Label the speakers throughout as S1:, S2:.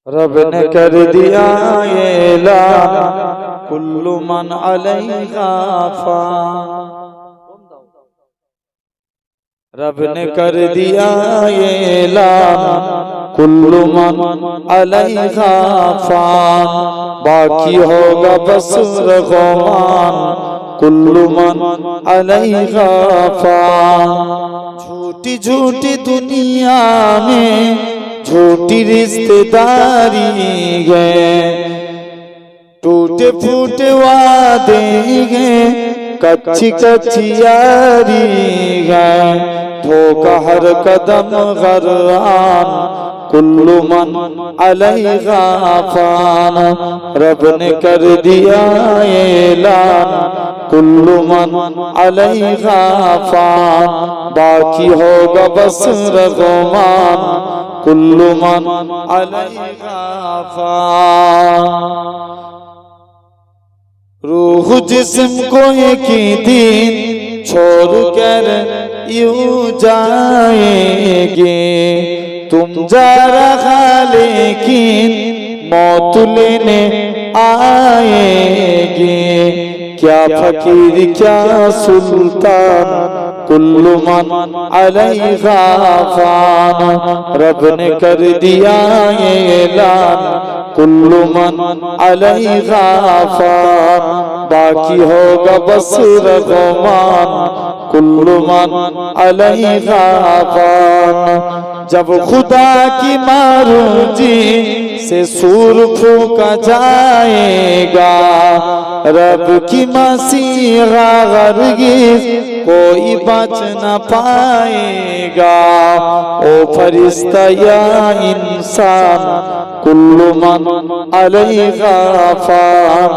S1: रब ने कर दिया ऐलान कुल्लु मन अलैहा फान। रब ने कर दिया ऐलान कुल्लु मन अलैहा फान। बाकी होगा बस रग़मान कुल्लु मन अलैहा फान। झूठी झूठी दुनिया में झूठी रिश्तेदारी है, टूटे फूटे वादे हैं, कच्ची कच्ची यारी है। धोखा हर कदम गरआन कुल्लु मन अलैहा फान। रब ने कर दिया ऐलान कुल्लु मन अलैहा फान। बाकी होगा बस रग़मान कुल्लु मन अलैहा फान। रूह जिस्म को एक ही दिन छोड़ कर यूं जाएंगे। तुम जा रहा लेकिन मौत लेने आएंगे। क्या फकीर क्या सुल्तान कुल्लु मन अलैहा फान। रब ने कर दिया ऐलान कुल्लु मन अलैहा फान। बाकी होगा बस रग़मान कुल्लु मन अलैहा फान। जब खुदा की मर्ज़ी से सूर फूंका जाएगा, रब की मसीहा हरगिज़ कोई बच न पाएगा। ओ फरिश्ता या इंसान कुल्लु मन अलैहा फान।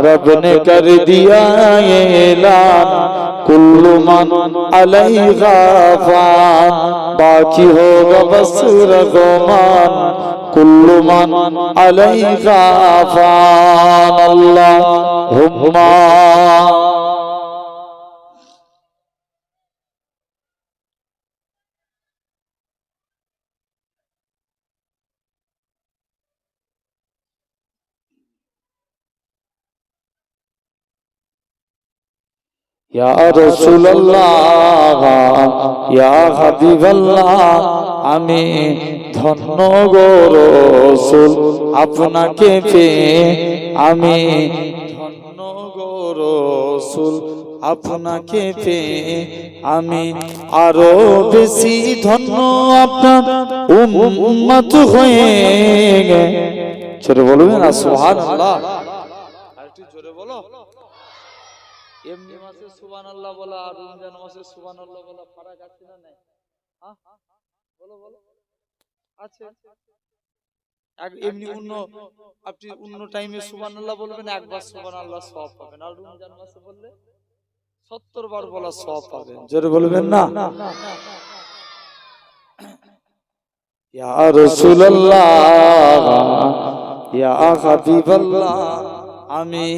S1: रब ने कर दिया ऐलान कुल्लु मन अलैहा फान। बाकी होगा बस रग़मान कुल्लु मन अलैहा फान। अल्लाहुम्मा या रसूलुल्लाह या हबीबल्लाह। आमी धन्य गो रसूल आपनाके पेয়ে। आमी धन्य गो रसूल आपनाके पेয়ে। आमी आरो बेशी धन्य आपनार उम्मत হয়ে। জোরে বলবেন না সুবহানাল্লাহ। আরেকটু জোরে বলো। এমনি মাসে সুবহানাল্লাহ বলা আর রমজান মাসে সুবহানাল্লাহ বলা ফারাক আছে না নাই? হ্যাঁ বলো বলো আছে। এক এমনি অন্য আপনি অন্য টাইমে সুবহানাল্লাহ বলবেন, একবার সুবহানাল্লাহ সওয়াব পাবেন। আর রমজান মাসে বললে 70 বার বলা সওয়াব পাবেন। জোরে বলবেন না। ইয়া রাসূলুল্লাহ ইয়া হাবিবাল্লাহ। আমি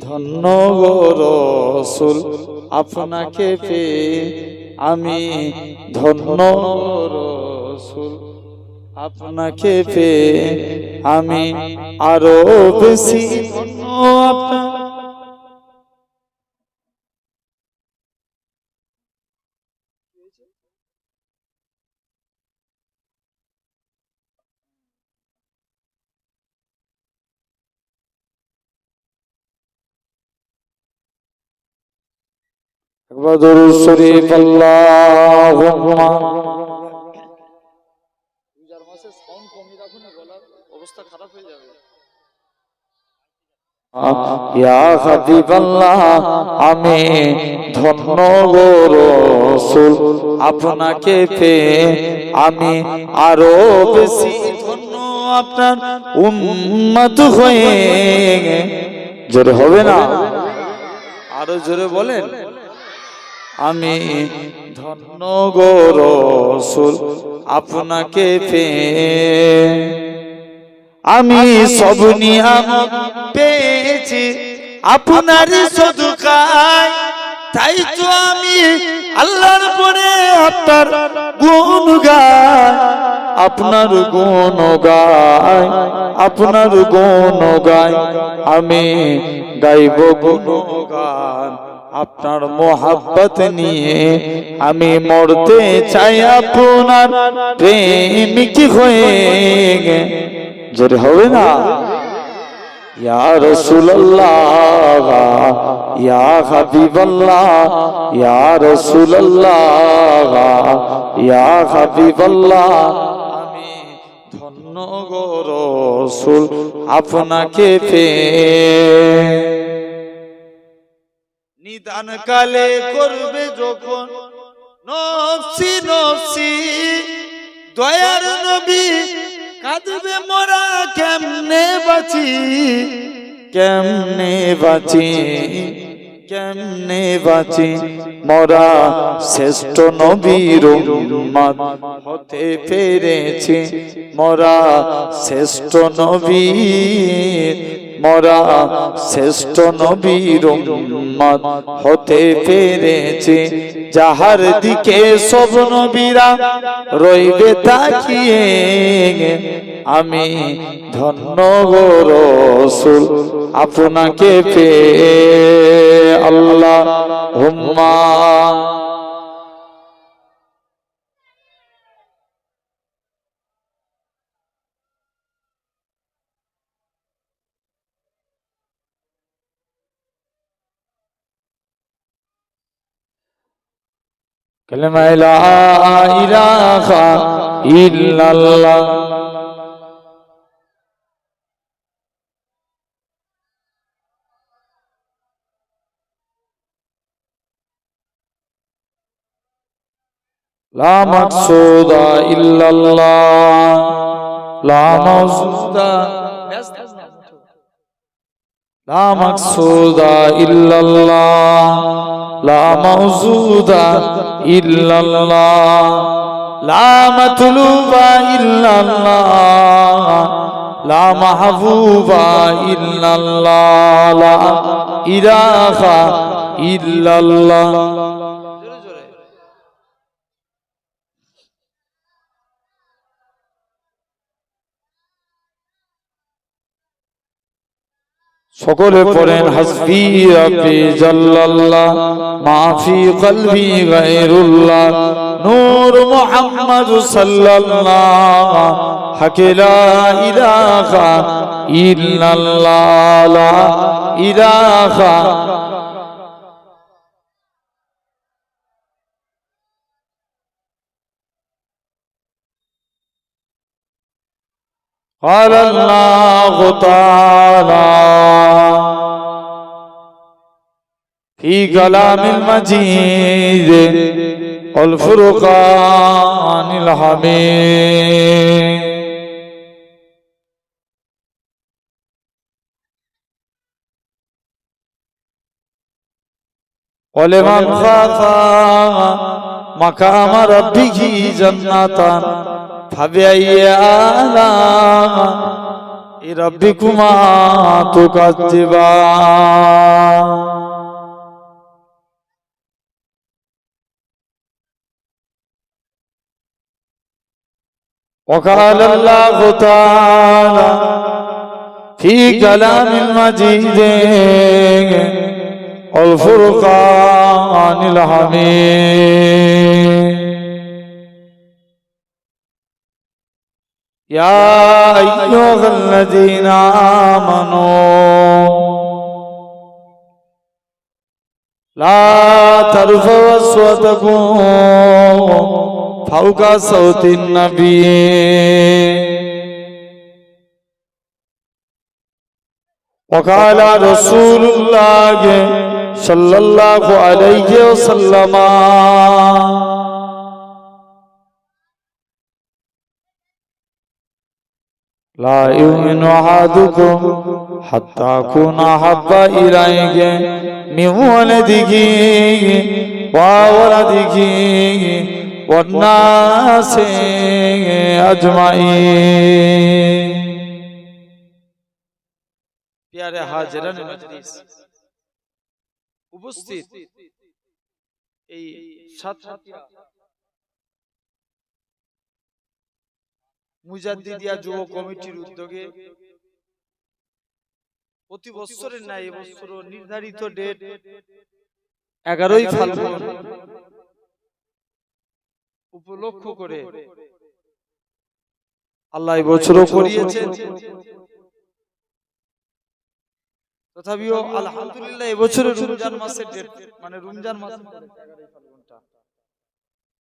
S1: ধন্য গো রসুল আপনাকে পেয়ে। আমি ধন্য রসুল আপনাকে পেয়ে। আমি আরো বেশি ধন্য আপনার। একবার দরুদ শরীফ আল্লাহুম্মা। রোজার মাসে সাউন্ড কমিয়ে রাখুন, গলার অবস্থা খারাপ হয়ে যাবে। ইয়া হাবিবাল্লাহ আমি ধন্য গো রাসূল আপনাকে পেয়ে। আমি আরো বেশি ধন্য আপনার উম্মত হয়ে। জোরে হবে না? আরো জোরে বলেন। আমি ধন্য গো রাসূল আপনাকে পেয়ে। আমি সব নিয়ামত পেয়েছি আপনারই সদকায়। তাই তো আমি আল্লাহর পরে আপনার গুণ গাই।
S2: আপনার গুণ গাই, আপনার গুণ গাই, আমি গাইব গুণগান। আপনার মোহাব্বত নিয়ে আমি মরতে চাই আপনার প্রেমিক হয়ে। জোরে হবে না? ইয়া রাসূলুল্লাহ ইয়া হাবিবাল্লাহ ইয়া রাসূলুল্লাহ ইয়া হাবিবাল্লাহ, আমি ধন্য গো রাসূল আপনাকে পেয়ে। নিদান কালে করবে যখন নফসি নফসি, দয়ার নবী কাঁদবে মোরা কেমনে বাঁচি, কেমনে বাঁচি, কেমনে বাঁচি, মোরা শ্রেষ্ঠ নবীর উম্মত হতে পেরেছি, মোরা শ্রেষ্ঠ নবীর, মোরা শ্রেষ্ঠ নবীর উম্মত হতে পেরেছি। যাহার দিকে সব নবীরা রইবে তাকিয়ে, আমি ধন্য গো রাসূল আপনাকে পেয়ে। আল্লাহুম্মা কালেমা লা ইলাহা ইল্লাল্লাহ। লা মাকসুদা ইল্লাল্লাহ, লা মাকসুদা, লা মাকসুদা ইল্লাল্লাহ, লা মাওজুদা ইল্লাল্লাহ, লা মাতলুবা ইল্লাল্লাহ, লা মাহবুবা ইল্লাল্লাহ, লা ইলাহা ইল্লাল্লাহ। সকলে পড়েন হাসবি রাব্বি জাল্লাল্লাহ, মা ফি কলবি গায়রুল্লাহ, নূর মুহাম্মদ সাল্লাল্লাহ, হাকে লা ইলাহা ইল্লাল্লাহ, লা ইলাহা। قال الله تعالى في كلام المجيد والفرقان الحميد، ولمن خاف مقام ربه جنتان فبأي آلاء ربكما تكذبان. وقال الله تعالى في كلام المجيد والفرقان الحميد، يا أيها الذين آمنوا لا ترفعوا أصواتكم فوق صوت النبي وقال رسول الله صلى الله عليه وسلم لا يؤمن أحدكم حتى أكون أحب إليه من ولده وولده والناس أجمعين. প্যারে হাজিরান মজলিস উপস্থিত এই সাতটা মুজাদ্দিদিয়া যুব কমিটির উদ্যোগে প্রতি বছরের ন্যায় এবছর নির্ধারিত ডেট 11ই ফাল্গুন উপলক্ষ করে আল্লাহ এই বছরও করিয়েছেন। তথাপিও আলহামদুলিল্লাহ এবছরের রমজান মাসের ডেট মানে রমজান মাসের 11ই ফাল্গুনটা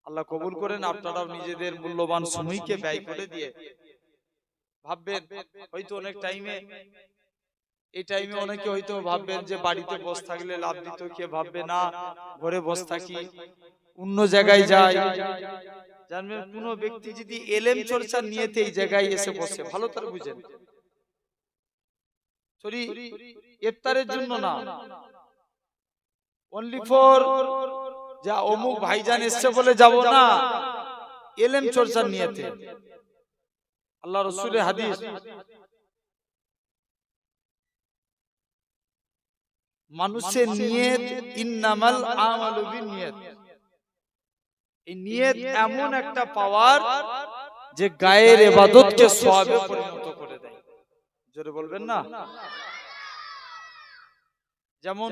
S2: আল্লাহ কবুল করেন। আপনারাও নিজেদের মূল্যবান সময়কে ব্যয় করে দিয়ে ভাববেন হয়তো অনেক টাইমে এই টাইমে অনেকে হয়তো ভাববেন যে বাড়িতে বসে থাকলে লাভ দিত, কে ভাববে না ঘরে বসে থাকি অন্য জায়গায় যাই। জানবেন কোন ব্যক্তি যদি এলেম চর্চা নিয়েতে এই জায়গায় এসে বসে ভালো তার বুঝেন সরি ইফতারের জন্য না, অনলি ফর যা অমুক ভাইজান এসছে বলে যাব না, এলেম চর্চা নিয়েতে। আল্লাহ রাসূলের হাদিস মানুষের নিয়ত ইন্নামাল আমালু বিনিয়াত, এই নিয়ত এমন একটা পাওয়ার যে গায়ের ইবাদতকে সওয়াবে পরিণত করে দেয়। জোরে বলবেন না? যেমন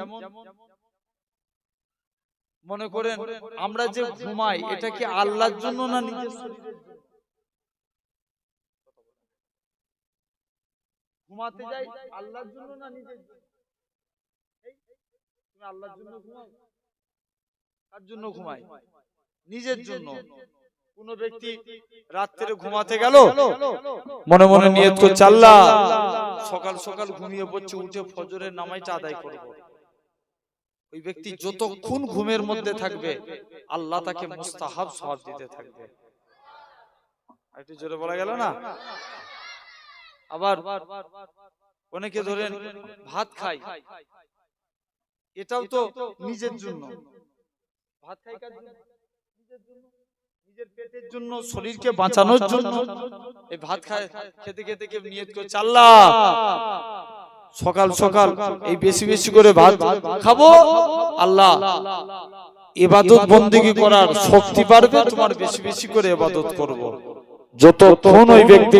S2: মনে করেন আমরা যে ঘুমাই এটা কি আল্লাহর জন্য না নিজের শরীরের জন্য? ঘুমাতে যাই আল্লাহর জন্য না নিজের জন্য? তুমি আল্লাহর জন্য ঘুমাও? কার জন্য ঘুমাই? নিজের জন্য। কোন ব্যক্তি রাত্রে ঘুমাতে গেল মনে মনে নিয়ত করছে আল্লাহ সকাল সকাল ঘুমিয়ে পড়ছে, উঠে ফজরের নামাজটা আদায় করব। ওই ব্যক্তি যতক্ষণ ঘুমের মধ্যে থাকবে আল্লাহ তাকে মুস্তাহাব সওয়াব দিতে থাকবে। একটু জোরে বলা গেল না? আবার অনেকে ধরেন ভাত খায়, এটাও তো নিজের জন্য। ভাত খাই কার জন্য? নিজের জন্য, নিজের পেটের জন্য, শরীরকে বাঁচানোর জন্য। এই ভাত খায় খেতে খেতে কে নিয়ত করছে আল্লাহ সকাল সকাল এই বেশি বেশি করে ভাত খাবো, আল্লাহ ইবাদত বন্দেগী করার শক্তি বাড়বে, তোমার বেশি বেশি করে ইবাদত করব। যতক্ষণ ওই ব্যক্তি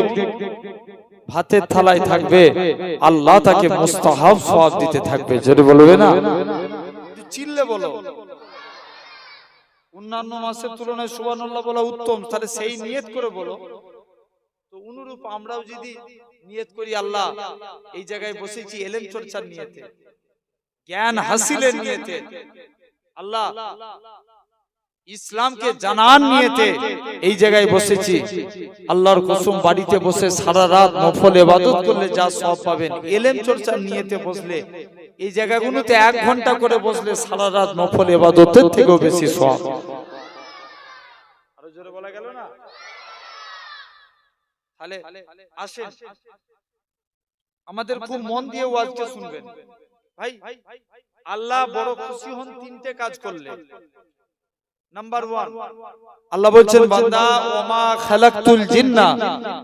S2: ভাতের থালায় থাকবে আল্লাহ তাকে মুস্তাহাব সওয়াব দিতে থাকবে। যদি বলবে না চিল্লে বলো। অন্যান্য মাসের তুলনায় সুবহানাল্লাহ বলা উত্তম, তাহলে সেই নিয়ত করে বলো। তো অনুরূপ আমরাও যদি নিয়ত করি আল্লাহ এই জায়গায় বসেছি ইলম চর্চার নিয়তে, জ্ঞান হাসিলের নিয়তে, আল্লাহ ইসলামকে জানার নিয়তে এই জায়গায় বসেছি, আল্লাহর কসম বাড়িতে বসে সারা রাত নফল ইবাদত করলে যা সওয়াব পাবেন, ইলম চর্চার নিয়তে বসলে এই জায়গাগুলোতে 1 ঘন্টা করে বসলে সারা রাত নফল ইবাদতের থেকেও বেশি সওয়াব। আরো জোরে বলা গেল না? তাহলে আসেন আমাদের খুব মন দিয়ে ওয়াজকে শুনবেন ভাই। আল্লাহ বড় খুশি হন 3টে কাজ করলে। নাম্বার 1, আল্লাহ বলছেন বান্দা ওমা খালাকতুল জিন্না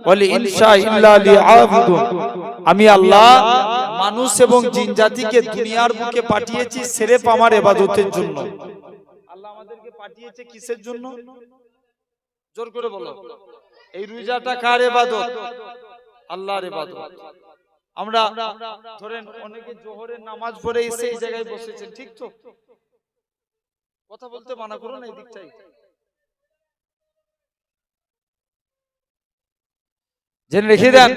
S2: ওয়াল ইনসা ইল্লা লিআবুদুন, আমি আল্লাহ মানুষ এবং জিন জাতিকে দুনিয়ার বুকে পাঠিয়েছি সির্ফ আমার ইবাদতের জন্য। আল্লাহ আমাদেরকে পাঠিয়েছে কিসের জন্য? জোর করে বলো। এই রোজাটা কার ইবাদত? আল্লাহর ইবাদত। আমরা ধরেন অনেকে জোহরের নামাজ পড়ে এসে এই জায়গায় বসেছেন, ঠিক তো? কথা বলতে মানা করো না, এই দিকটাই জেনে রেখে দেন।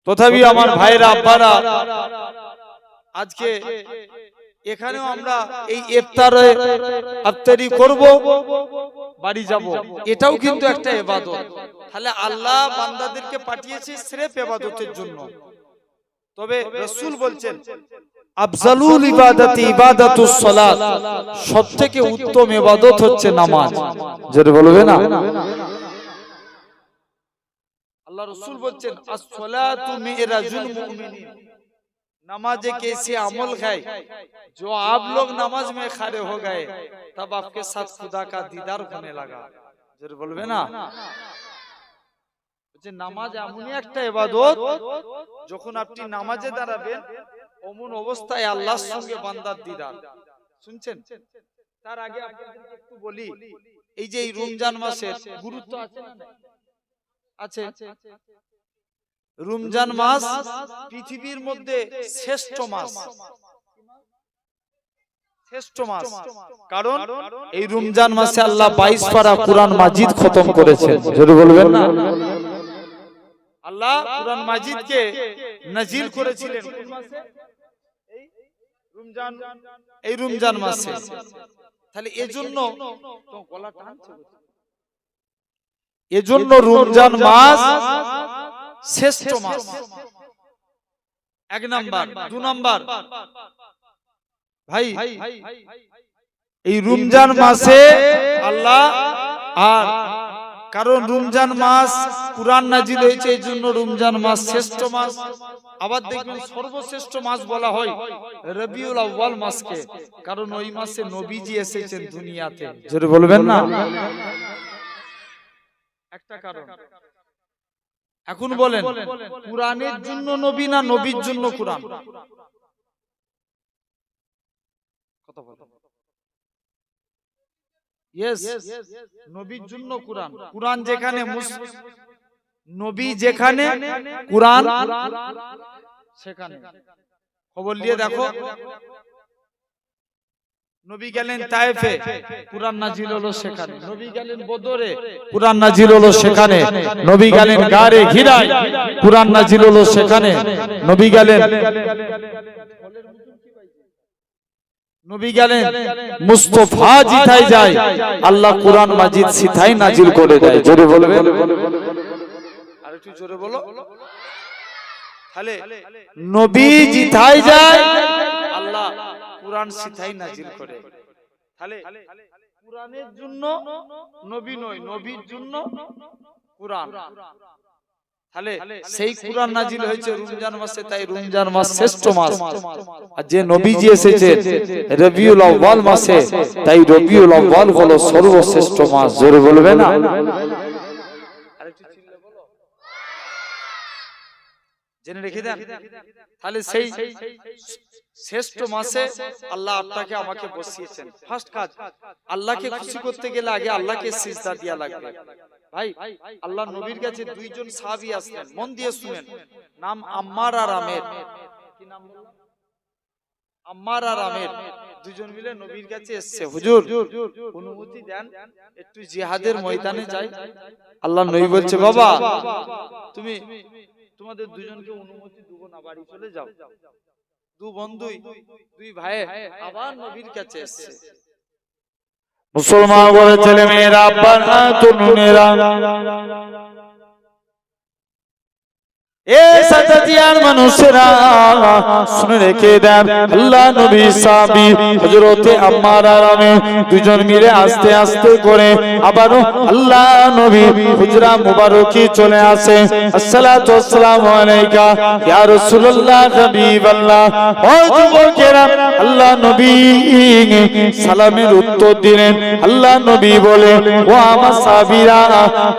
S2: তথাপি আমার ভাইরা আব্বারা আজকে এখানেও আমরা এই ইফতারে ইফতারি করব, বাড়ি যাব, এটাও কিন্তু একটা ইবাদত। তাহলে আল্লাহ বান্দাদেরকে পাঠিয়েছে সির্ফ ইবাদতের জন্য। তবে রাসূল বলছেন আফজালুল ইবাদাতি ইবাদাতুস সালাত, সবথেকে উত্তম ইবাদত হচ্ছে নামাজ। যেটা বলবে না? আল্লাহ রাসূল বলছেন আস-সালাতু মিরাজুল মুমিনিন, नमाज एक ऐसी अमल है जो आप लोग नमाज में खड़े हो गए तब आपके साथ खुदा का दीदार होने लगा। जरूर बोलबे ना? যে নামাজ এমনই একটা ইবাদত যখন আপনি নামাজে দাঁড়াবেন অমন অবস্থায় আল্লাহর সঙ্গে বান্দার দিদার। শুনছেন? তার আগে আপনাদেরকে একটু বলি এই যে এই রমজান মাসের গুরুত্ব আছে না? আছে। রমজান মাস পৃথিবীর মধ্যে শ্রেষ্ঠ মাস, শ্রেষ্ঠ মাস। কারণ এই রমজান মাসে আল্লাহ 22 পারা কুরআন মাজিদ খতম করেছেন। জোরে বলবেন না? আল্লাহ কুরআন মাজিদকে নাজিল করেছিলেন কোন মাসে? এই রমজান মাসে। তাহলে এজন্য তো গলা টানছে, এজন্য রমজান মাস শ্রেষ্ঠ মাস। এক নাম্বার। 2 নাম্বার, ভাই এই রমজান মাসে আল্লাহ, আর কারণ রমজান মাস কুরআন নাজিল হয়েছে, এই জন্য রমজান মাস শ্রেষ্ঠ মাস। আবার দেখবেন সর্বশ্রেষ্ঠ মাস বলা হয় রবিউল আউয়াল মাসকে, কারণ ওই মাসে নবীজি এসেছেন দুনিয়াতে। জোরে বলবেন না? একটা কারণ। এখন বলেন, কুরআনের জন্য নবী না নবীর জন্য কুরআন? কথা বলেন। ইয়েস, নবীর জন্য কুরআন। কুরআন যেখানে, নবী যেখানে, কুরআন সেখানে। খবর নিয়ে দেখো, নবী গেলেন তায়েফে, কুরআন নাজিল হলো সেখানে। নবী গেলেন বদরে, কুরআন নাজিল হলো সেখানে। নবী গেলেন গারে হিরায়, কুরআন নাজিল হলো সেখানে। নবী গেলেন মুস্তাফা জিতাই যায়, আল্লাহ কুরআন মাজিদ সিথাই নাজিল করে দেয়। জোরে বলবে, আর একটু জোরে বলো। তাহলে নবী জিতাই যায়, আল্লাহ কুরআন সিথাই নাজিল করে। তাহলে কুরআনের জন্য নবী নয়, নবীর জন্য কুরআন। তাহলে সেই কুরআন নাজিল হয়েছে রমজান মাসে, তাই রমজান মাস শ্রেষ্ঠ মাস। আর যে নবীজি এসেছেন রবিউল আউয়াল মাসে, তাই রবিউল আউয়াল হলো সর্বশ্রেষ্ঠ মাস। জোরে বলবে না? জেনে রেখে দেন। তাহলে সেই শ্রেষ্ঠ মাসে আল্লাহ আপনাকে আমাকে বসিয়েছেন। ফার্স্ট কাজ, আল্লাহকে খুশি করতে গেলে আগে আল্লাহকে সিজদা দেয়া লাগবে। ভাই, আল্লাহ নবীর কাছে 2 জন সাহাবী আসলেন, মন দিয়ে শুনেন। নাম আম্মার আর আমের। কি নাম বললাম? আম্মার আর আমের। 2 জন মিলে নবীর কাছে এসেছে, হুজুর অনুমতি দেন একটু জিহাদের ময়দানে যাই। আল্লাহ নবী বলছে, বাবা তুমি তোমাদের 2 জনকে অনুমতি দেব না, বাড়ি চলে যাও। 2 বন্ধুই, 2 ভাই আবার নবীর কাছে এসেছে। মুসলমান বলে ছেলে মেয়েরা, আব্বা তরুণেরা, এ সাজাতিয়ার মানুষেরা শুনে রেখে দেন, আল্লাহ নবী সাহাবী হযরতে আম্মার আর আমের 2 জন মিলে আস্তে আস্তে করে আবারো আল্লাহ নবী হুজরা মুবারকি চলে আসে। আসসালাতু ওয়াসসালামু আলাইকা ইয়া রাসূলুল্লাহ হাবিবাল্লাহ। ও যুবকেরা, আল্লাহ নবী সালামের উত্তর দিলেন। আল্লাহ নবী বলে, ও আমার সাহাবীরা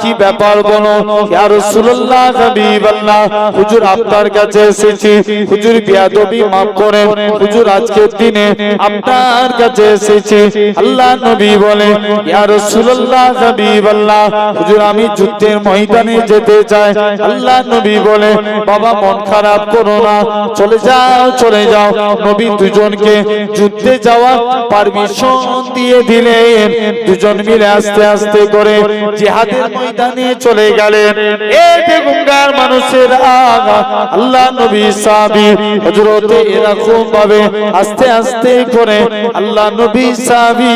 S2: কি ব্যাপার বলো? ইয়া রাসূলুল্লাহ হাবিবাল্লাহ, হুজুর আপনার কাছে এসেছি, হুজুর বিয়াদবি মাফ করেন, হুজুর আজকের দিনে আপনার কাছে এসেছি। আল্লাহ নবী বলে, ইয়া রাসূলুল্লাহ হাবিবাল্লাহ, হুজুর আমি যুদ্ধের ময়দানে যেতে চাই। আল্লাহ নবী বলে, বাবা মন খারাপ করো না, চলে যাও চলে যাও। নবী 2 জনকে যুদ্ধে যাওয়ার পারমিশন দিয়ে দিলেন। 2 জন মিলে আস্তে আস্তে করে জিহাদের ময়দানে চলে গেলেন। এই বেগুনগার মানুষের আল্লাহ নবী সাহাবী হযরতে এরকম ভাবে আস্তে আস্তে করে আল্লাহ নবী সাহাবী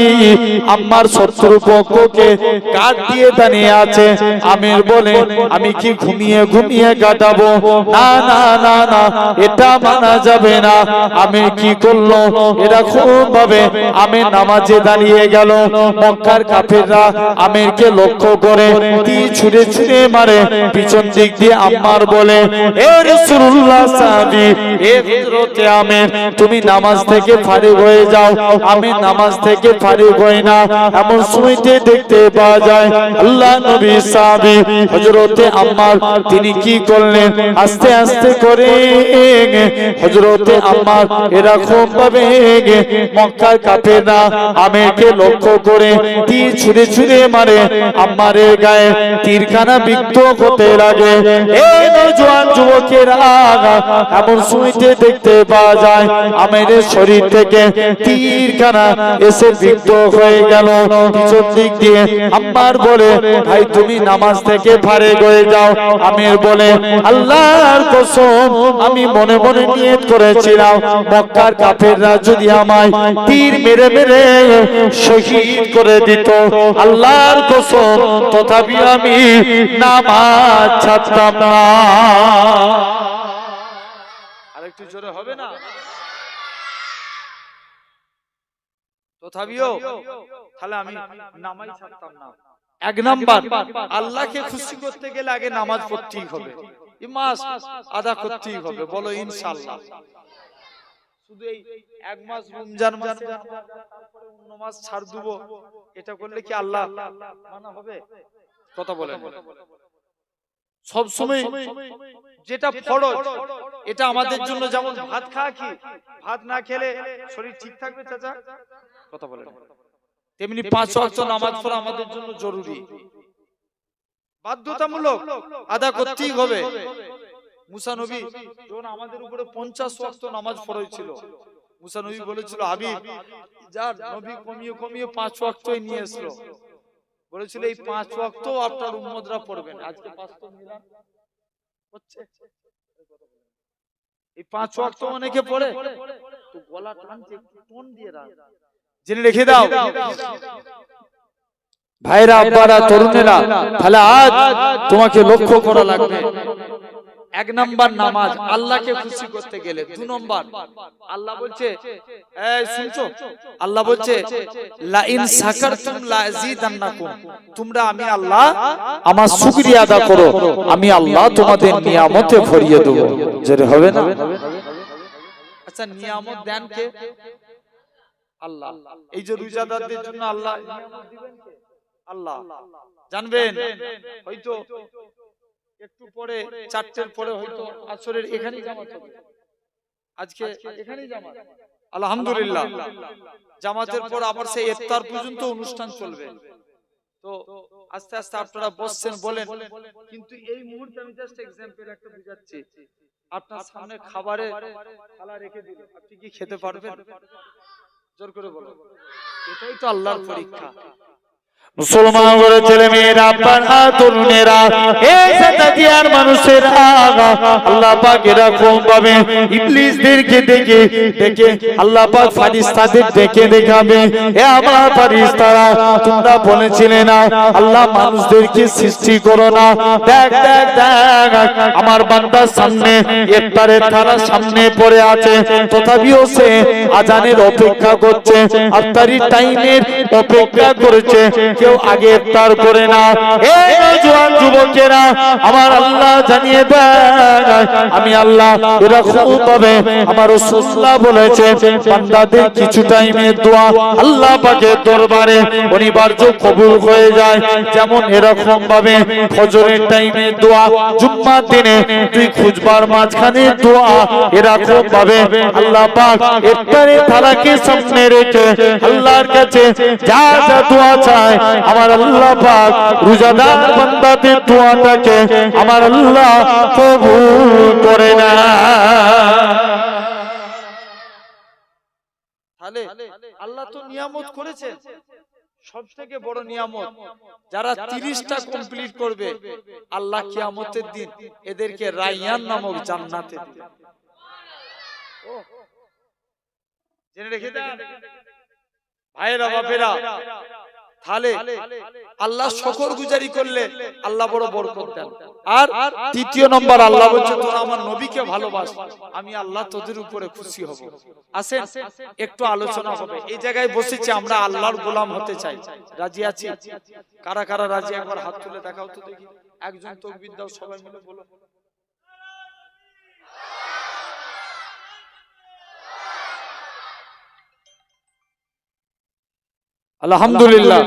S2: আম্মার শত্রু পক্ষকে কাট দিয়ে দাঁড়িয়ে আছে। আমির বলে, আমি কি ঘুমিয়ে ঘুমিয়ে কাটাবো? না না না না, এটা মানা যাবে না। আমি কি করলো? এরকম ভাবে আমি নামাজে দাঁড়িয়ে গেল। মক্কার কাফেররা আমিরকে লক্ষ্য করে তীর ছুঁড়ে ছুঁড়ে মারে। পিছন দিক দিয়ে আম্মার আম্মার বলে, এ রাসূলুল্লাহ সাহাবী, এ হযরতে আমির, তুমি নামাজ থেকে ফারিগ হয়ে যাও। আমি নামাজ থেকে ফারিগ হই না। এমন সময়তে দেখতে পাওয়া যায় আল্লাহ নবী সাহাবী হযরতে আম্মার তিনি কি করলেন, আস্তে আস্তে করে হযরতে আম্মার এরকম ভাবে মক্কার কাফেররা আমিরকে লক্ষ্য করে তীর ছুঁড়ে ছুঁড়ে মারে। আম্মারের গায়ে তীরখানা বিদ্ধ হতে লাগে। এই নওজোয়ান যুবকেরা এমন সময়তে দেখতে পাওয়া যায় আমিরের শরীর থেকে তীরখানা এসে বিদ্ধ হয়ে গেল পিছন দিক দিয়ে। আম্মার বলে, ভাই তুমি নামাজ থেকে ফারিগ হয়ে যাও। আমির বলে, আল্লাহর কসম, আমি মনে মনে নিয়ত করেছিলাম মক্কার কাফেররা যদি আমায় তীর মেরে মেরে শহীদ করে দিত, আল্লাহর কসম, তথাপি আমি নামাজ ছাড়তাম না। আরেকটু জোরে হবে না? তথাপিও তাহলে আমি নামাজ ছাড়তাম না। এক নাম্বার, আল্লাহকে খুশি করতে গেলে আগে নামাজ পড়তেই হবে, ইমাস আদা করতেই হবে। বলো ইনশাআল্লাহ। শুধু এই এক মাস রমজান মাস তারপরে অন্য মাস ছাড় দেব, এটা করলে কি আল্লাহ মানা হবে? কথা বলেন। সব সময় যেটা ফরজ, এটা আমাদের জন্য, যেমন ভাত খাওয়া, কি ভাত না খেলে শরীর ঠিক থাকবে চাচা? কথা বলেন। তেমনি 5 ওয়াক্ত নামাজ পড়া আমাদের জন্য জরুরি, বাধ্যতামূলক, আদা করতেই হবে। মুসা নবী যখন আমাদের উপরে 50 ওয়াক্ত নামাজ ফরজ ছিল, মুসা নবী বলেছিল, হাবিব যার নবী কমিয়ে কমিয়ে 5 ওয়াক্তই নিয়ে আসলো, বলেছিল এই 5 ওয়াক্ত আপনার উম্মতরা পড়বেন। আজকে 5 তো মিলান হচ্ছে, এই 5 ওয়াক্ত অনেকে পড়ে, তো গলা টানতে টোন দিয়ে রাখ, জেনে রেখে দাও ভাইরা, আব্বারা, তরুণেরা। তাহলে আজ তোমাকে লক্ষ্য করা লাগবে। এক নাম্বার নামাজ আল্লাহকে খুশি করতে গেলে। 2 নম্বর, আল্লাহ বলছে, এই শুনছো, আল্লাহ বলছে লা ইন শাকারতুম লা আযীদান্নাকুম, তোমরা আমি আল্লাহ আমার শুকরিয়া আদা করো, আমি আল্লাহ তোমাদের নিয়ামতে ভরিয়ে দেব। জোরে হবে না? আচ্ছা, নিয়ামত দেন কে? আল্লাহ। এই যে রোজাদারদের জন্য আল্লাহ নিয়ামত দিবেন কে? আল্লাহ। জানবেন হয়তো একটু পরে 4টের পরে হয়তো আসরের এখানেই জামাত হবে, আজকে এখানেই জামাত, আলহামদুলিল্লাহ। জামাতের পর আবার সেই ইফতার পর্যন্ত অনুষ্ঠান চলবে। তো আস্তে আস্তে আপনারা বসছেন বলেন, কিন্তু এই মুহূর্তে আমি জাস্ট এক্সাম্পল একটা বুঝাচ্ছি। আপনার সামনে খাবারে থালা রেখে দিল, আপনি কি খেতে পারবেন? জোর করে বলো। এটাই তো আল্লাহর পরীক্ষা। মুসলমান করে ছেলে মেয়েরা, পাড়া তরুণেরা, এই সাদাদিয়ার মানুষেরা, আল্লাহ পাক এরকম ভাবে ইবলিসদেরকে দেখে দেখে আল্লাহ পাক ফারিস্তাদের দেখে দেখাবে, এ আমার ফারিস্তারা, তোমরা বলেছিলে না আল্লাহ মানুষদেরকে সৃষ্টি করো না, দেখ দেখ দেখ আমার বান্দার সামনে ইফতারের থালা সামনে পড়ে আছে, তথাপিও সে আজানের অপেক্ষা করছে, ইফতারির টাইমের অপেক্ষা করেছে, কেউ আগে ইফতার করে না। এই নওজোয়ান যুবকেরা, আমার আল্লাহ জানিয়ে দেন, আমি আল্লাহ এরকম ভাবে আমার রাসূলুল্লাহ বলেছে, বান্দাদের কিছু টাইমের দোয়া আল্লাহ পাকের দরবারে অনিবার্য কবুল হয়ে যায়। যেমন এরকম ভাবে ফজরের টাইমের দোয়া, জুম্মার দিনে তুই খুজবার মাঝখানে দোয়া, এরকম ভাবে আল্লাহ পাক ইফতারের থালাকে সামনে রেখে আল্লাহর কাছে যা যা দোয়া চায়, আমার আল্লাহ পাক রোজাদার বান্দাদের দোয়াটাকে আমার আল্লাহ কবুল করে না। তাহলে আল্লাহ তো নিয়ামত করেছে, সবথেকে বড় নিয়ামত যারা 30টা কমপ্লিট করবে, আল্লাহ কিয়ামতের দিন এদেরকে রায়্যান নামক জান্নাতে দিবে। জেনে রেখে দেন ভাইরা বাপেরা। তাহলে আল্লাহ শুকর গুজারি করলে আল্লাহ বড় বরকত দেন। আর 3য় নম্বর, আল্লাহ বলছে তোরা আমার নবীকে ভালোবাস, আমি আল্লাহ তোদের উপরে খুশি হব। আসেন একটু আলোচনা হবে। এই জায়গায় বসেছি আমরা আল্লাহর গোলাম হতে চাই, রাজি আছি? কারা কারা রাজি? একবার হাত তুলে দেখাও তো দেখি। একজন তাকবীর দাও, সবাই মিলে বলো। আলহামদুলিল্লাহ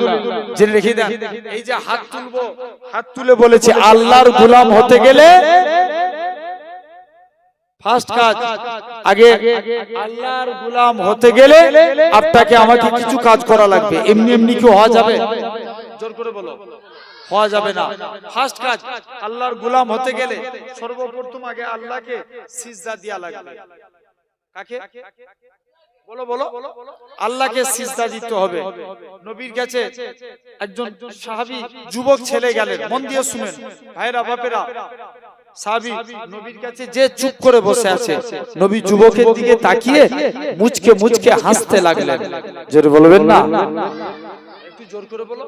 S2: জেনে রেখে দেন। এই যে হাত তুলবো, হাত তুলে বলেছি আল্লাহর গোলাম হতে গেলে ফার্স্ট কাজ, আগে আল্লাহর গোলাম হতে গেলে আপনাকে আমাকে কিছু কাজ করা লাগবে। এমনি এমনি কি হওয়া যাবে? জোর করে বলো, হওয়া যাবে না। ফার্স্ট কাজ, আল্লাহর গোলাম হতে গেলে সর্বপ্রথম আগে আল্লাহকে সিজদা দেয়া লাগবে। কাকে? বলো বলো, আল্লাহকে সিজদা দিতে হবে। নবীর কাছে একজন সাহাবী যুবক ছেলে গেলেন, মন দিয়ে শুনেন ভাইরা বাপেরা। সাহাবী নবীর কাছে যে চুপ করে বসে আছে, নবী যুবকের দিকে তাকিয়ে মুচকে মুচকে হাসতে লাগলেন। জোরে বলবেন না? একটু জোর করে বলো।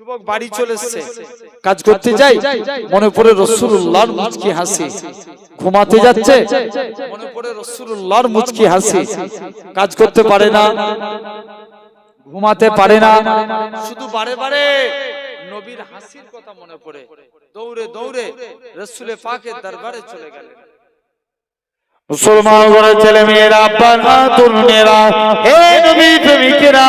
S2: যুবক বাড়ি চলে এসেছে, কাজ করতে যাই, মনে পড়ে রাসূলুল্লাহর মুচকি হাসি। ঘুমাতে যাচ্ছে, মনে পড়ে রাসূলুল্লাহর মুচকি হাসি। কাজ করতে পারে না, ঘুমাতে পারে না, শুধু বারে বারে নবীর হাসির কথা মনে পড়ে দৌড়ে দৌড়ে রাসূলে পাকের দরবারে চলে গেলেন। মুসলমান ঘরের ছেলে মেয়েরা, আব্বা মা তরুণেরা, হে নবী প্রেমিকেরা,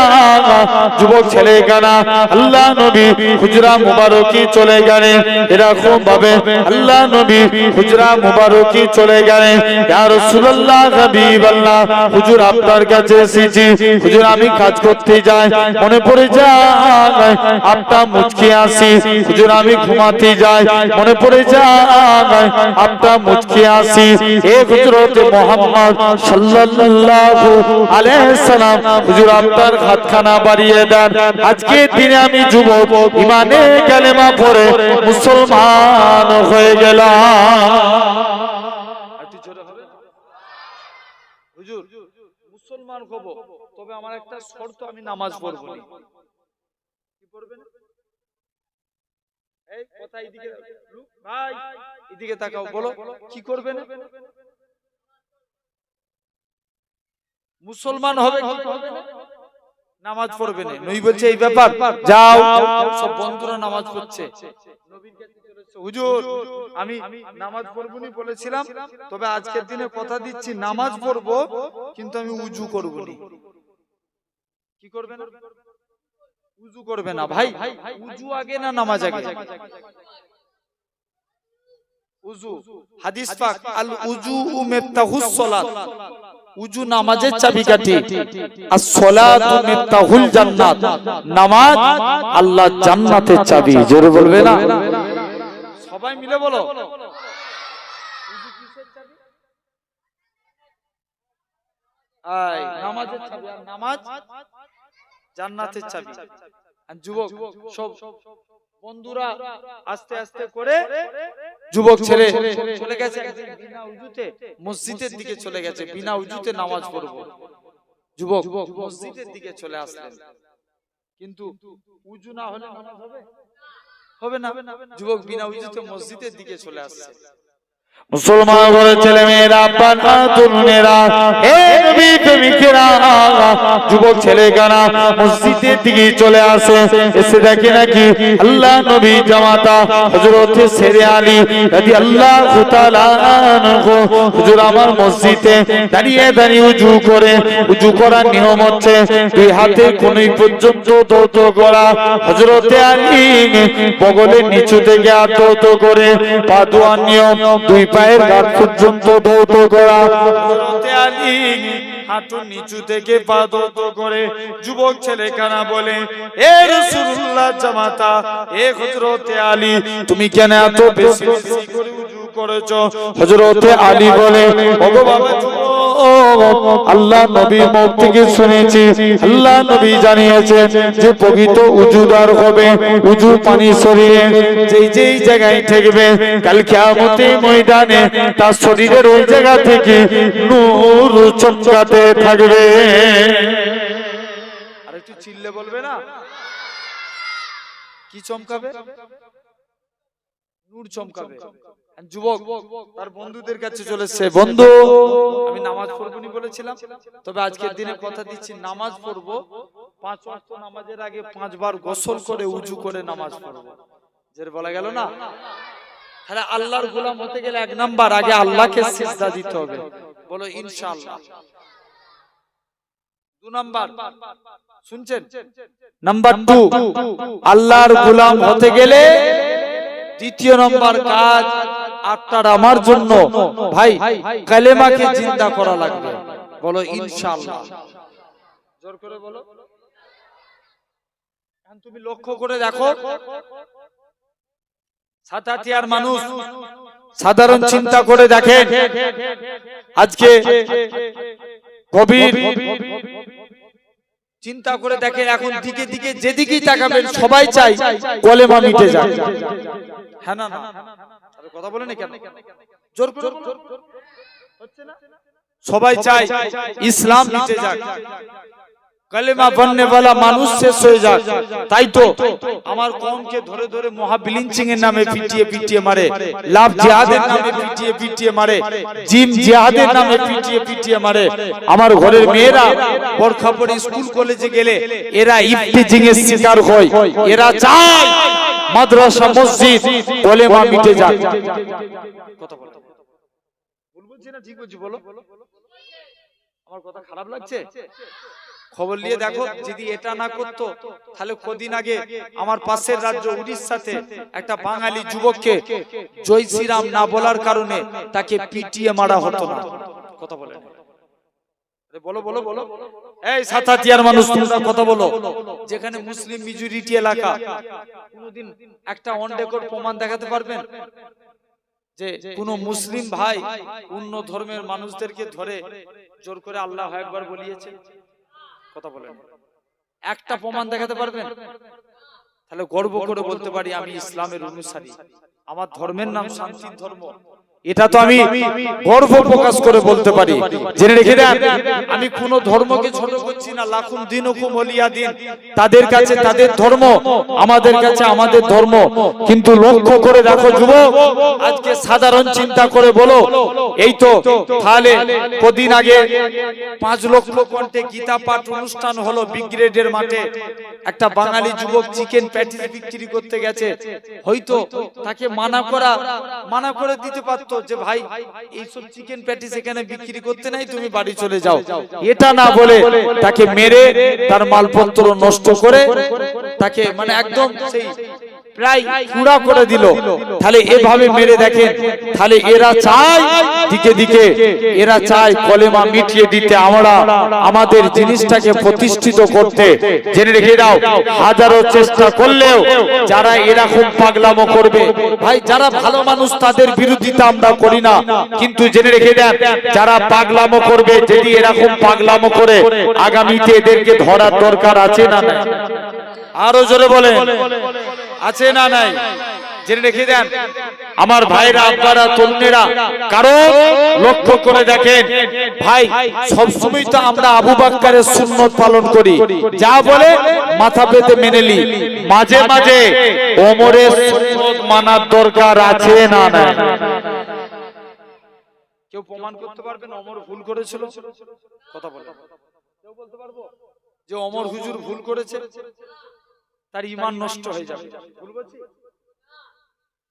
S2: যুবক ছেলে কানা আল্লাহ নবী হুজরা মুবারকি চলে গেলেন। এরকম ভাবে আল্লাহ নবী হুজরা মুবারকি চলে গেলেন। ইয়া রাসূলুল্লাহ হাবিবাল্লাহ, হুজুর আপনার কাছে এসেছি, হুজুর আমি কাজ করতে যাই, মনে পড়ে যায় আপনার মুচকি আসি, হুজুর আমি ঘুমাতে যাই, মনে পড়ে যায় আপনার মুচকি আসি। হে হুজুর মুহাম্মদ সাল্লাল্লাহু আলাইহি সাল্লাম, হুজুর আপনার হাতখানা বাড়িয়ে দেন, আজকে দিনে আমি যুবক ঈমানে কালেমা পড়ে মুসলমান হয়ে গেলাম। একটু জোরে হবে। হুজুর মুসলমান হব, তবে আমার একটা শর্ত, আমি নামাজ পড়ব না। কি পড়বেন? এই কথা এদিকে ভাই, এদিকে তাকাও, বলো কি করবেন? মুসলমান হবে, নামাজ পড়বে না। নবী বলছে এই ব্যাপার, যাও। সব বন্ধুরা নামাজ পড়ছে, নবীর কাছে চলেছে, হুজুর আমি নামাজ পড়বনি বলেছিলাম, তবে আজকের দিনে কথা দিচ্ছি নামাজ পড়বো, কিন্তু আমি উজু করব না। কি করবে না? উজু করবে না। ভাই উজু আগে না নামাজ আগে? উজু, হাদিস পাক আল উজু মিফতাহুস সালাত, উজু নামাজের চাবিকাঠি, আর সালাতু মিফতাহুল জান্নাত, নামাজ আল্লাহ জান্নাতের চাবি। জোরে বলবে না? সবাই মিলে বলো, উজু কিসের চাবি? আয় নামাজের চাবি, আর নামাজ জান্নাতের চাবি। আর যুবক সব বন্ধুরা আস্তে আস্তে করে যুবক ছেলে চলে গেছে বিনা উজুতে, মসজিদের দিকে চলে গেছে, বিনা উজুতে নামাজ পড়বো। যুবক মসজিদের দিকে চলে আসলেন, কিন্তু উজু না হলে নামাজ হবে? হবে না। যুবক বিনা উজুতে মসজিদের দিকে চলে আসছে। মুসলমান ঘরের ছেলে মেয়েরা, আব্বা মা তরুণেরা, হে নবী প্রেমিকেরা, যুবক ছেলে কানা মসজিদের দিকে চলে আসে। এসে দেখে নাকি আল্লাহ নবী জামাতা হযরত শেরে আলী রাদিয়াল্লাহু তাআলা আনহু হুজুর আমার মসজিদে দাঁড়িয়ে দাঁড়িয়ে উজু করে, উজু করার নিয়ম হচ্ছে দুই হাতে কনুই পর্যন্ত দৌত করা, হযরত আলী বগলের নিচু থেকে দৌত করে পা ধোয়ার নিয়ম, দুই পায়ের গাঁট পর্যন্ত দৌত করা, হযরত আলী হাঁটুর নিচু থেকে পা দৌত করে। যুবক ছেলে কানা বলে, এ রাসূলুল্লাহ জামাতা, এ হযরত আলী, তুমি কেন এত বেশি বেশি করে উজু করেছো? হযরত আলী বলে, ওগো বাবা যুবক, আল্লাহ নবী মুখ থেকে শুনেছি, আল্লাহ নবী জানিয়েছেন যে পবিত্র উজুদার হবে, উজু পানি শরীরে যেই যেই জায়গায় থাকবে, কাল কিয়ামতের ময়দানে তার শরীরের ওই জায়গা থেকে নূর চমকাতে থাকবে। আর একটু চিল্লে বলবে না, কি চমকাবে? নূর চমকাবে। যুবক তার বন্ধুদের কাছে চলেছে, বন্ধু আমি নামাজ পড়বনি বলেছিলাম, তবে আজকের দিনে কথা দিচ্ছি নামাজ পড়বো, 5 ওয়াক্ত নামাজের আগে 5 বার গোসল করে উজু করে নামাজ পড়বো। যেটা বলা গেল না, তাহলে আল্লাহর গোলাম হতে গেলে 1 নাম্বার আগে আল্লাহকে সিজদা দিতে হবে। বলো ইনশাআল্লাহ। 2 নাম্বার শুনছেন, নাম্বার 2 আল্লাহর গোলাম হতে গেলে দ্বিতীয় নম্বর কাজ আপনার আমার জন্য ভাই কালেমাকে জিন্দা করা লাগবে। বলো ইনশাআল্লাহ, জোর করে বলো। এখন তুমি লক্ষ্য করে দেখো, সাতাতিয়ার মানুষ সাধারণ চিন্তা করে দেখেন, আজকে গভীর চিন্তা করে দেখেন, এখন দিকে দিকে যেদিকেই তাকাবেন সবাই চাই কলেমা মিটে যায়। হ্যাঁ না না আরে কথা বলেন কেন, জোর করে হচ্ছে না, সবাই চাই ইসলাম মিটে যাক, কালেমা পড়নে वाला মানুষ শেষ হয়ে যাক। তাই তো আমার কওমকে ধরে ধরে মহাবিলিঞ্চিং এর নামে পিটিয়ে পিটিয়ে মারে, লাভ জিহাদের নামে পিটিয়ে পিটিয়ে মারে, জিম জিহাদের নামে পিটিয়ে পিটিয়ে মারে। আমার ঘরের মেয়েরা বোরখা পরে স্কুল কলেজে গেলে এরা ইফতিজিং এর শিকার হয়। এরা চায় মাদ্রাসা মসজিদ কলেমা মিটে যাক। কথা বলো, ভুল বলছি না ঠিক বলছি বলো? আমার কথা খারাপ লাগছে? খবর নিয়ে দেখো, যদি এটা না করতো তাহলে কদিন আগে আমার পাশের রাজ্য উড়িষ্যাতে একটা বাঙালি যুবককে জয় শ্রীরাম না বলার কারণে তাকে পিটিয়ে মারা হতো না। কথা বলেন, বলো বলো বলো। এই সাতাতিয়ার মানুষ তোমরা কথা বলো, যেখানে মুসলিম মেজরিটি এলাকা, কোনদিন একটা অন রেকর্ড প্রমাণ দেখাতে পারবেন যে কোন মুসলিম ভাই অন্য ধর্মের মানুষদেরকে ধরে জোর করে আল্লাহু আকবার বলিয়েছে? কথা বলেন, একটা প্রমাণ দেখাতে পারবেন? তাহলে গর্ব করে বলতে পারি আমি ইসলামের অনুসারী, আমার ধর্মের নাম শান্তির ধর্ম। এটা তো আমি গর্ব প্রকাশ করে বলতে পারি। জেনে রেখে দেন, আমি কোন ধর্মকে ছোট করছি না। লাকুম দিনুকুম ওয়ালিয়া দিন, তাদের কাছে তাদের ধর্ম, আমাদের কাছে আমাদের ধর্ম। কিন্তু লক্ষ্য করে দেখো যুবক, আজকে সাধারণ চিন্তা করে বলো, এই তো তাহলে কদিন আগে 5 লক্ষ কণ্ঠে গীতা পাঠ অনুষ্ঠান হলো ব্রিগেডের মাঠে। একটা বাঙালি যুবক চিকেন প্যাটিস বিক্রি করতে গেছে, হয়তো তাকে মানা করে দিতে পারতো যে ভাই এইসব চিকেন প্যাটিস এখানে বিক্রি করতে নাই, তুমি বাড়ি চলে যাও। এটা না বলে তাকে মেরে তার মালপত্র নষ্ট করে তাকে মানে একদম সেই প্রায় পুরা করে দিল। তাহলে এভাবে মেরে দেখেন, তাহলে এরা চায় দিকে দিকে, এরা চায় কলেমা মিটিয়ে দিতে, আমরা আমাদের জিনিসটাকে প্রতিষ্ঠিত করতে। জেনে রেখে দাও, হাজারো চেষ্টা করলেও যারা এরকম পাগলামো করবে, ভাই যারা ভালো মানুষ তাদের বিরোধিতা আমরা করি না, কিন্তু জেনে রেখে দেন যারা পাগলামো করবে, যদি এরকম পাগলামো করে আগামীতে এদেরকে ধরার দরকার আছে না নাই? আরো জোরে বলেন, আছে না নাই? জেনে রেখে দেন আমার ভাইরা, আপনারা তরুণেরা, কারণ লক্ষ্য করে দেখেন ভাই, সবসময় তো আমরা আবু বকরের সুন্নত পালন করি, যা বলে মাথা পেতে মেনে নি। মাঝে মাঝে ওমরের সুন্নত মানার দরকার আছে না নাই? কেউ প্রমাণ করতে পারবেন ওমর ভুল করেছিল? কথা বলেন, কেউ বলতে পারবো যে ওমর হুজুর ভুল করেছে? তার ঈমান নষ্ট হয়ে যাবে। ভুল বলছি?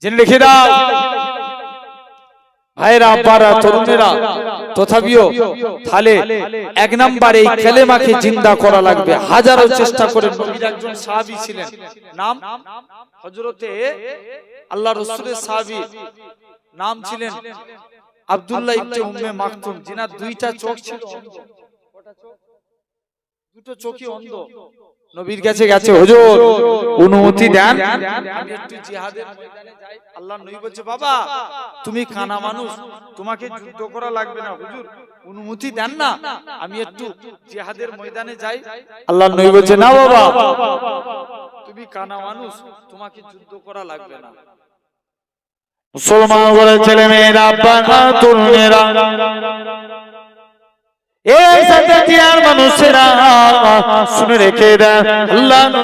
S2: জেনে রেখে দাও ভাইরা, আব্বারা, তরুণেরা, তথাপিও তাহলে 1 নম্বরে এই কালেমাকে জিন্দা করা লাগবে। হাজারো চেষ্টা করে নবীর একজন সাহাবী ছিলেন, নাম হযরতে আল্লাহ রাসূলের সাহাবী, নাম ছিলেন আব্দুল্লাহ ইবনে উম্মে মাকতুম, যিনার 2টা চোখ ছিল অন্ধ। কটা চোখ? 2টো চোখই অন্ধ। নবীর কাছে গেছে, হুজুর অনুমতি দেন আমি একটু জিহাদের ময়দানে যাই। আল্লাহর নবী বলছে, বাবা তুমি কানা মানুষ, তোমাকে যুদ্ধ করা লাগবে না, হুজুর অনুমতি দেন না আমি একটু জিহাদের ময়দানে যাই। আল্লাহর নবী বলছে, না বাবা তুমি কানা মানুষ, তোমাকে যুদ্ধ করা লাগবে না। মুসলমান বলে ছেলে মেয়েরা, আব্বা তরুণেরা, এই সাতাতিয়ার মানুষেরা শুনে রেখে দেন, আল্লাহ